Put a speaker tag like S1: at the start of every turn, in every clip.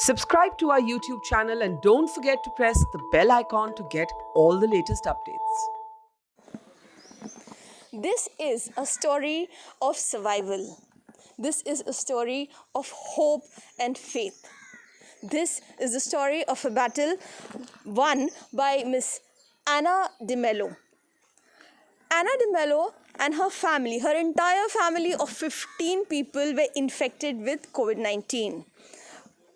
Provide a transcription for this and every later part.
S1: Subscribe to our YouTube channel and don't forget to press the bell icon to get all the latest updates.
S2: This is a story of survival. This is a story of hope and faith. This is the story of a battle won by Miss Anna De Mello. Anna De Mello and her family, her entire family of 15 people were infected with COVID-19.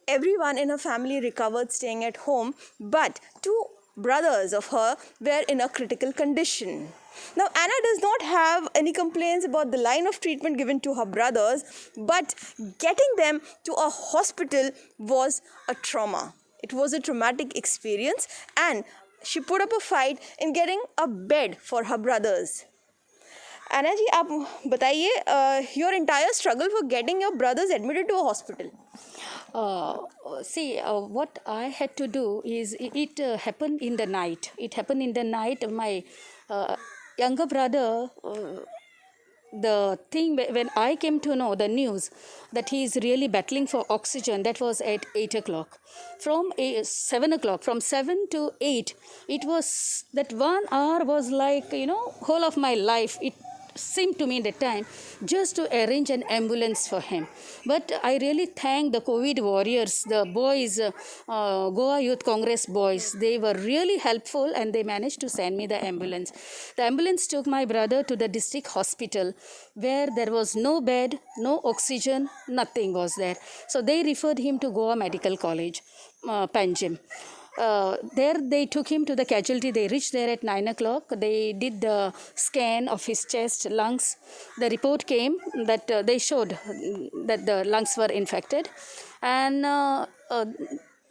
S2: Everyone in her family recovered staying at home, but two brothers of her were in a critical condition. Now, Anna does not have any complaints about the line of treatment given to her brothers, but getting them to a hospital was a trauma. It was a traumatic experience, and she put up a fight in getting a bed for her brothers. Anna ji, आप बताइए your entire struggle for getting your brothers admitted to a hospital.
S3: What I had to do is it happened in the night. It happened in the night. My younger brother, the thing when I came to know the news that he is really battling for oxygen, that was at 8 o'clock. From 7 o'clock, from 7 to 8, it was that 1 hour was like, whole of my life. It seemed to me at the time just to arrange an ambulance for him. But I really thank the COVID warriors, the boys, Goa Youth Congress boys. They were really helpful and they managed to send me the ambulance. The ambulance took my brother to the district hospital where there was no bed, no oxygen, nothing was there. So they referred him to Goa Medical College, Panjim. There they took him to the casualty. They reached there at 9 o'clock. They did the scan of his chest, lungs. The report came that they showed that the lungs were infected, and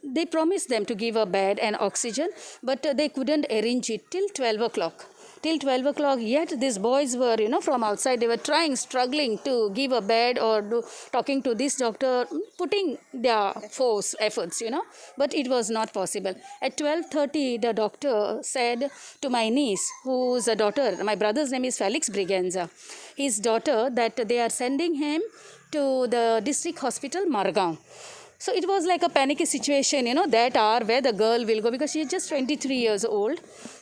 S3: they promised them to give a bed and oxygen, but they couldn't arrange it till 12 o'clock. Till 12 o'clock, yet these boys were, from outside, they were struggling to give a bed or talking to this doctor, putting their efforts, but it was not possible. At 12:30, the doctor said to my niece, who's a daughter, my brother's name is Felix Briganza, his daughter, that they are sending him to the district hospital, Margaon. So it was like a panicky situation, that hour where the girl will go, because she is just 23 years old.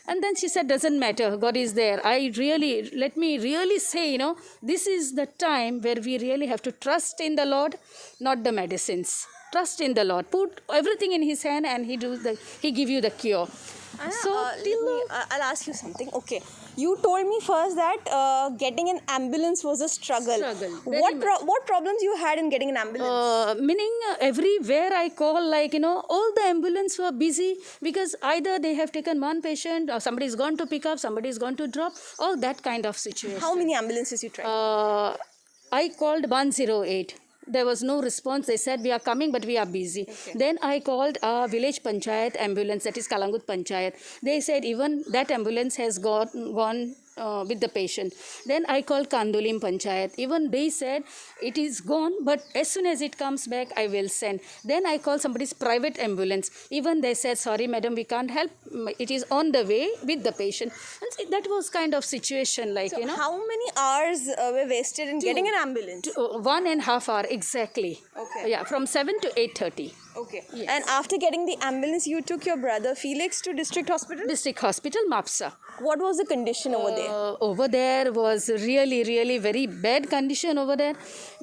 S3: And then she said, doesn't matter, God is there. Let me really say, this is the time where we really have to trust in the Lord, not the medicines. Trust in the Lord. Put everything in His hand and He give you the cure.
S2: I'll ask you something. Okay. You told me first that getting an ambulance was a struggle. What problems you had in getting an ambulance?
S3: Meaning everywhere I call, all the ambulance were busy because either they have taken one patient or somebody is gone to pick up, somebody is gone to drop, all that kind of situation.
S2: How many ambulances you tried?
S3: I called 108. There was no response. They said, we are coming, but we are busy. Okay. Then I called a village panchayat ambulance, that is Kalangut Panchayat. They said even that ambulance has gone with the patient. Then I called Kandulim Panchayat. Even they said it is gone, but as soon as it comes back, I will send. Then I called somebody's private ambulance. Even they said, sorry, madam, we can't help. It is on the way with the patient. And that was kind of situation
S2: How many hours were wasted in getting an ambulance?
S3: 1.5 hours, exactly.
S2: Okay.
S3: Yeah, from 7 to 8:30.
S2: Okay. Yes. And after getting the ambulance, you took your brother Felix to district hospital?
S3: District hospital, Mapsa.
S2: What was the condition over there?
S3: Over there was really, really very bad condition over there.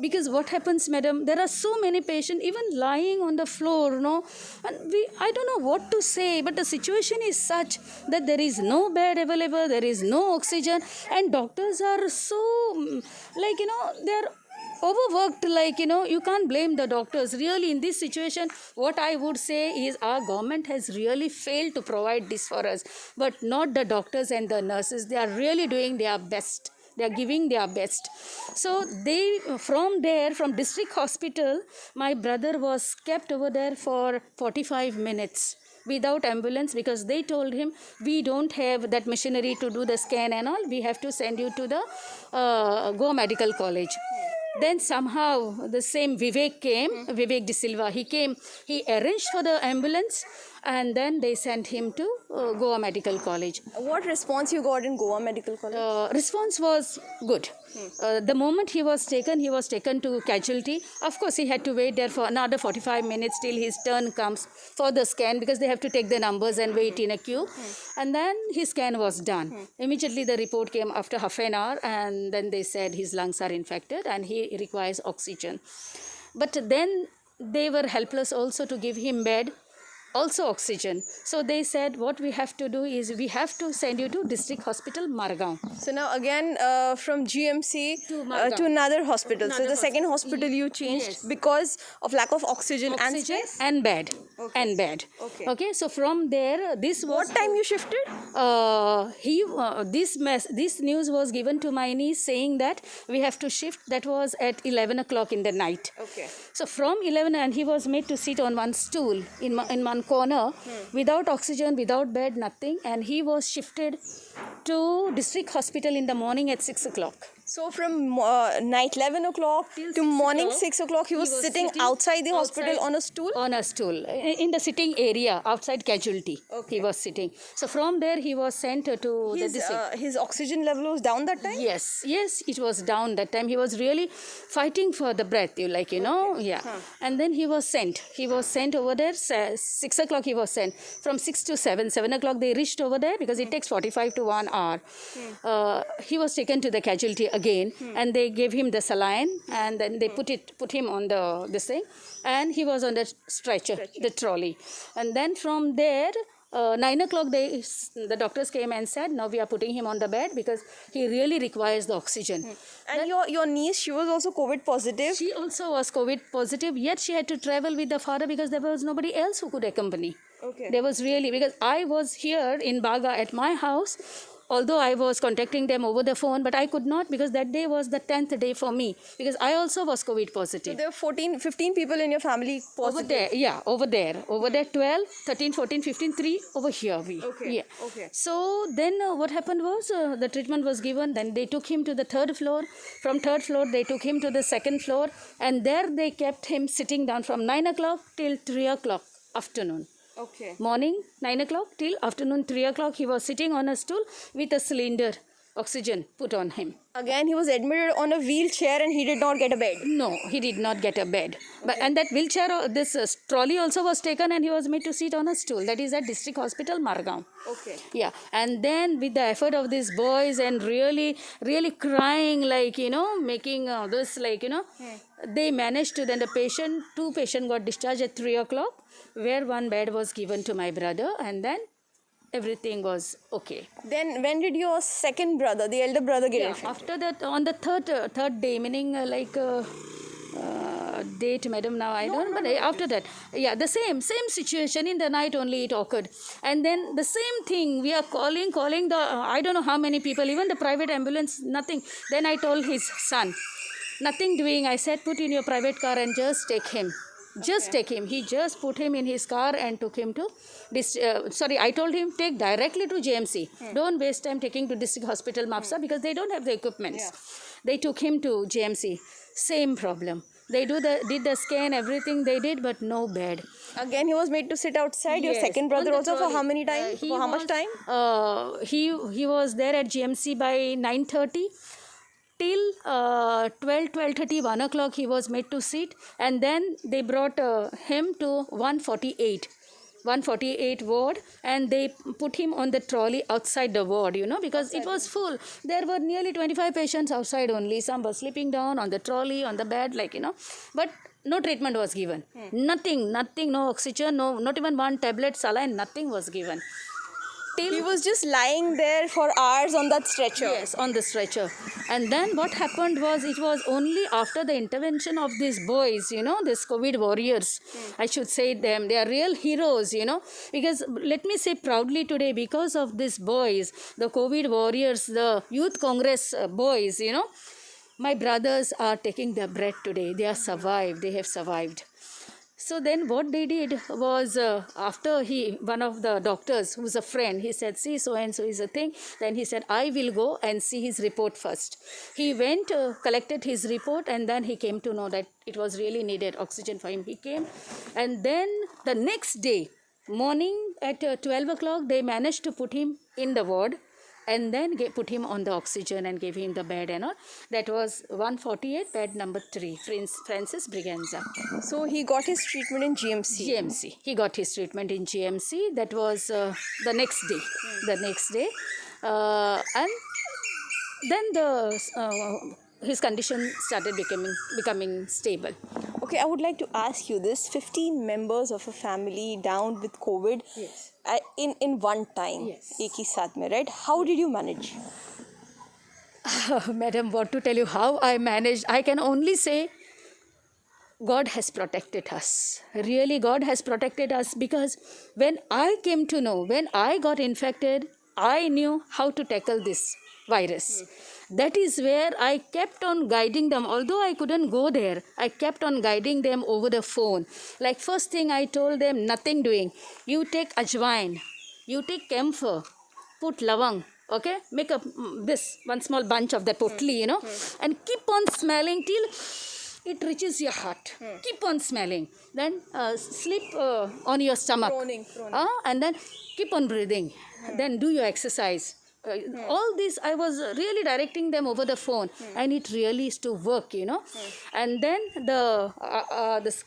S3: Because what happens, madam, there are so many patients even lying on the floor, and I don't know what to say, but the situation is such that there is no bed available, there is no oxygen, and doctors are so, they're overworked, you can't blame the doctors. Really, in this situation, what I would say is our government has really failed to provide this for us, but not the doctors and the nurses. They are really doing their best. They are giving their best. So from district hospital, my brother was kept over there for 45 minutes. Without ambulance, because they told him, we don't have that machinery to do the scan and all, we have to send you to the Goa Medical College. Then somehow the same Vivek came, Vivek De Silva, he came, he arranged for the ambulance, and then they sent him to Goa Medical College.
S2: What response you got in Goa Medical College?
S3: Response was good. The moment he was taken to casualty. Of course, he had to wait there for another 45 minutes till his turn comes for the scan, because they have to take the numbers and wait in a queue. And then his scan was done. Immediately the report came after half an hour, and then they said his lungs are infected and he requires oxygen. But then they were helpless also to give him bed, also oxygen. So they said, what we have to do is we have to send you to district hospital Margaon.
S2: So now again from GMC
S3: To Margaon.
S2: to another hospital. So
S3: Another
S2: the second
S3: hospital.
S2: hospital you changed
S3: Yes.
S2: because of lack of oxygen and
S3: Oxygen
S2: space?
S3: and bed.
S2: Okay.
S3: And bed.
S2: Okay.
S3: So from there, this was
S2: What time you shifted?
S3: This news was given to my niece saying that we have to shift. That was at 11 o'clock in the night.
S2: Okay.
S3: So from 11, and he was made to sit on one stool in one corner, without oxygen, without bed, nothing. And he was shifted to district hospital in the morning at 6 o'clock.
S2: So from night 11 o'clock
S3: Till
S2: to
S3: 6
S2: morning
S3: o'clock,
S2: 6 o'clock, he was sitting outside the hospital on a stool?
S3: On a stool, in the sitting area outside casualty.
S2: Okay.
S3: He was sitting. So from there he was sent to the district.
S2: His oxygen level was down that time?
S3: Yes, it was down that time. He was really fighting for the breath, yeah. And then he was sent over there. 6 o'clock he was sent. From 6 to 7 o'clock they reached over there, because it takes 45 to 1 hour. He was taken to the casualty again, and they gave him the saline, and then they put him on this thing, and he was on the stretcher, the trolley. And then from there, 9 o'clock, the doctors came and said, now we are putting him on the bed because he really requires the oxygen.
S2: And your niece, she was also COVID positive?
S3: She also was COVID positive, yet she had to travel with the father because there was nobody else who could accompany.
S2: Okay.
S3: There was really, because I was here in Baga at my house, although I was contacting them over the phone, but I could not, because that day was the 10th day for me, because I also was COVID positive.
S2: So there were 15 people in your family positive?
S3: Over there 12, 13, 14, 15, 3 over here.
S2: Okay.
S3: Yeah.
S2: Okay.
S3: So then what happened was the treatment was given, then they took him to the 3rd floor. From 3rd floor they took him to the 2nd floor, and there they kept him sitting down from 9 o'clock till 3 o'clock afternoon.
S2: Okay.
S3: Morning 9 o'clock till afternoon 3 o'clock he was sitting on a stool with a cylinder, oxygen put on him.
S2: Again, he was admitted on a wheelchair and he did not get a bed.
S3: No, he did not get a bed. But and that wheelchair, this trolley also was taken, and he was made to sit on a stool. That is at District Hospital, Margaon.
S2: Okay.
S3: Yeah, and then with the effort of these boys and really crying, making this, they managed to. Then the two patients got discharged at 3 o'clock, where one bed was given to my brother, and then everything was okay.
S2: Then when did your second brother, the elder brother, get infected?
S3: After that, on the third day, meaning date, madam, now I don't know, but after that, the same situation, in the night only it occurred. And then the same thing, we are calling the, I don't know how many people, even the private ambulance, nothing. Then I told his son, nothing doing. I said, put in your private car and just take him. Take him. He just put him in his car and took him to I told him, take directly to GMC. Don't waste time taking to District Hospital Mapsa, because they don't have the equipments. They took him to GMC. Same problem. They did the scan, everything they did, but no bed.
S2: Again, he was made to sit outside.
S3: Yes,
S2: Your second brother
S3: on the
S2: also, for
S3: trolley.
S2: how many time? For how much time?
S3: He was there at GMC by 9:30. Till 12:30, 1 o'clock he was made to sit, and then they brought him to 148 ward, and they put him on the trolley outside the ward, because it was full. There were nearly 25 patients outside only. Some were sleeping down on the trolley, on the bed, but no treatment was given. Nothing, no oxygen, not even one tablet, saline, nothing was given.
S2: He was just lying there for hours on that stretcher.
S3: Yes, on the stretcher. And then what happened was, it was only after the intervention of these boys, these COVID warriors, I should say them, they are real heroes, because let me say proudly today, because of these boys, the COVID warriors, the Youth Congress boys, my brothers are taking their breath today. They have survived. So then what they did was, after one of the doctors, who's a friend, he said, see, so-and-so is a thing. Then he said, I will go and see his report first. He went, collected his report, and then he came to know that it was really needed oxygen for him. He came, and then the next day, morning at 12 o'clock, they managed to put him in the ward. and then put him on the oxygen and gave him the bed and all. That was 148, bed number 3, Francis Briganza.
S2: So he got his treatment in GMC.
S3: GMC. He got his treatment in GMC. That was the next day. The next day. And then his condition started becoming stable.
S2: Okay, I would like to ask you this. 15 members of a family down with COVID
S3: Yes.
S2: In one time.
S3: Yes.
S2: एक ही साथ में, right? How did you manage?
S3: Madam, what to tell you how I managed? I can only say God has protected us. Really, God has protected us, because when I came to know, when I got infected, I knew how to tackle this virus. That is where I kept on guiding them. Although I couldn't go there, I kept on guiding them over the phone. Like first thing I told them, nothing doing. You take ajwain, you take camphor, put lavang, okay? Make a this one small bunch of that potli, you know, and keep on smelling till it reaches your heart. Keep on smelling. Then sleep on your stomach.
S2: Proning.
S3: And then keep on breathing. Then do your exercise. All this I was really directing them over the phone, and it really is to work, you know. And then the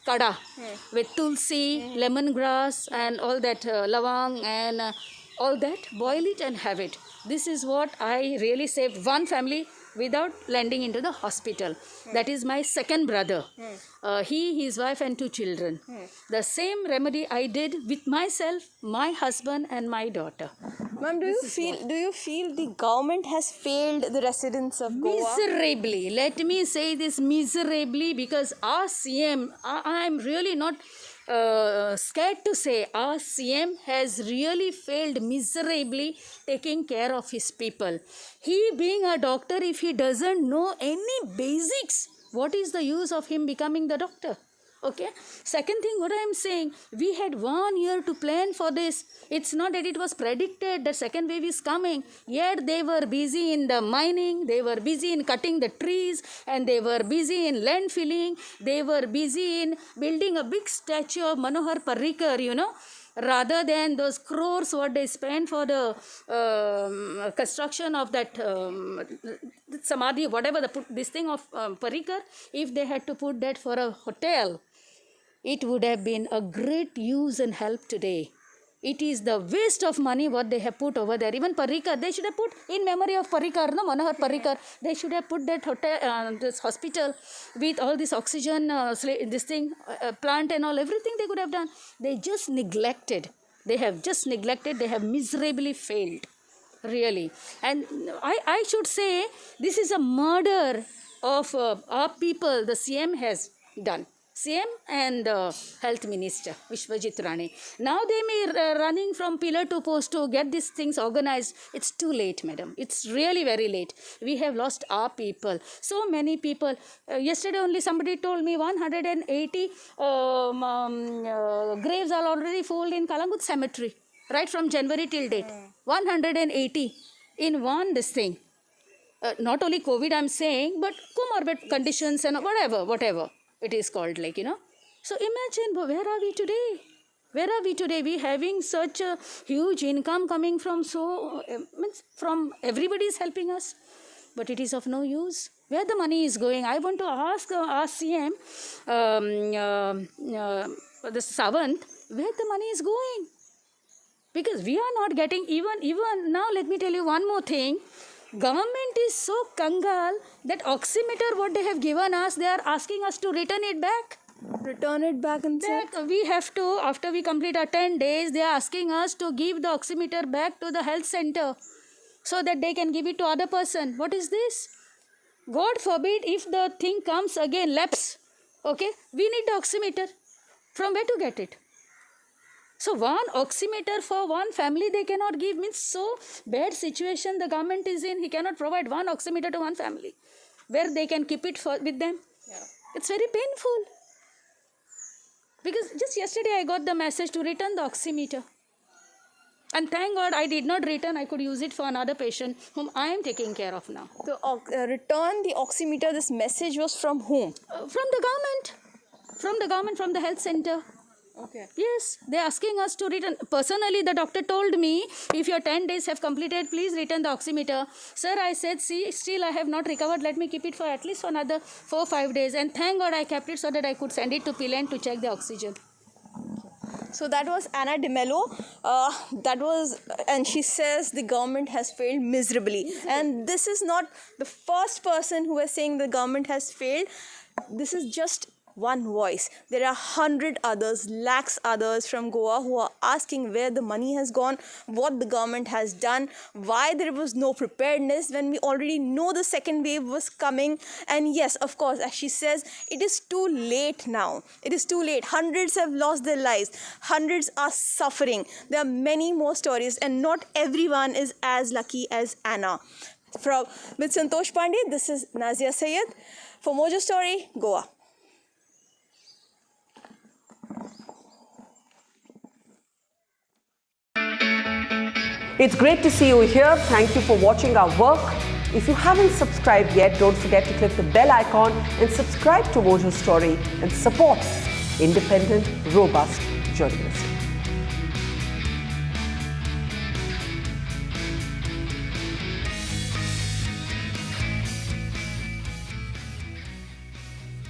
S3: kada with tulsi, lemongrass, and all that lavang and all that. Boil it and have it. This is what I really saved one family without landing into the hospital. That is my second brother. He, his wife, and 2 children. The same remedy I did with myself, my husband, and my daughter.
S2: Ma'am, do you feel the government has failed the residents of Goa?
S3: Miserably. Let me say this, miserably, because our CM, I am really not scared to say, our CM has really failed miserably taking care of his people. He being a doctor, if he doesn't know any basics, what is the use of him becoming the doctor? Okay. Second thing, what I am saying, we had 1 year to plan for this. It's not that it was predicted that second wave is coming. Yet they were busy in the mining, they were busy in cutting the trees, and they were busy in land filling. They were busy in building a big statue of Manohar Parrikar, you know, rather than those crores what they spent for the construction of that samadhi, whatever this thing of Parrikar. If they had to put that for a hotel, it would have been a great use and help today. It is the waste of money what they have put over there. Even Parrikar, they should have put in memory of Parrikar, no, Manohar Parrikar. They should have put that hotel, this hospital with all this oxygen, this thing, plant and all, everything they could have done. They just neglected. They have just neglected. They have miserably failed, really. And I should say this is a murder of our people the CM has done. CM and Health Minister, Vishwajit Rane. Now they may running from pillar to post to get these things organized. It's too late, madam. It's really very late. We have lost our people. So many people. Yesterday only somebody told me 180 graves are already full in Kalangut Cemetery. Right from January till date. 180 in one this thing. Not only COVID I'm saying, but comorbid conditions and whatever it is called, like, you know. So imagine, where are we today? Where are we today? We having such a huge income coming from from everybody is helping us, but it is of no use. Where the money is going? I want to ask our CM, the Savant, where the money is going? Because we are not getting even now. Let me tell you one more thing. Government is so kangal that oximeter what they have given us, they are asking us to return it back.
S2: Return it back and say?
S3: We have to, after we complete our 10 days, they are asking us to give the oximeter back to the health center so that they can give it to other person. What is this? God forbid if the thing comes again, lapse. Okay, we need the oximeter. From where to get it? So one oximeter for one family they cannot give, means so bad situation the government is in. He cannot provide one oximeter to one family where they can keep it with them. Yeah. It's very painful. Because just yesterday I got the message to return the oximeter. And thank God I did not return. I could use it for another patient whom I am taking care of now.
S2: So return the oximeter. This message was from whom?
S3: From the government. From the government, from the health center.
S2: Okay.
S3: Yes, they're asking us to return. Personally, the doctor told me, if your 10 days have completed, please return the oximeter. Sir, I said, see, still I have not recovered. Let me keep it for at least another 4-5 days. And thank God I kept it so that I could send it to Pilan to check the oxygen.
S2: So that was Anna De Mello. And she says the government has failed miserably. And this is not the first person who is saying the government has failed. This is just one voice. There are 100 others, lakhs others from Goa who are asking where the money has gone, what the government has done, why there was no preparedness when we already know the second wave was coming. And yes, of course, as she says, it is too late now. It is too late. Hundreds have lost their lives. Hundreds are suffering. There are many more stories, and not everyone is as lucky as Anna. With Santosh Pandey, this is Nazia Sayed for Mojo Story, Goa.
S1: It's great to see you here. Thank you for watching our work. If you haven't subscribed yet, don't forget to click the bell icon and subscribe to Mojo Story and support independent, robust journalism.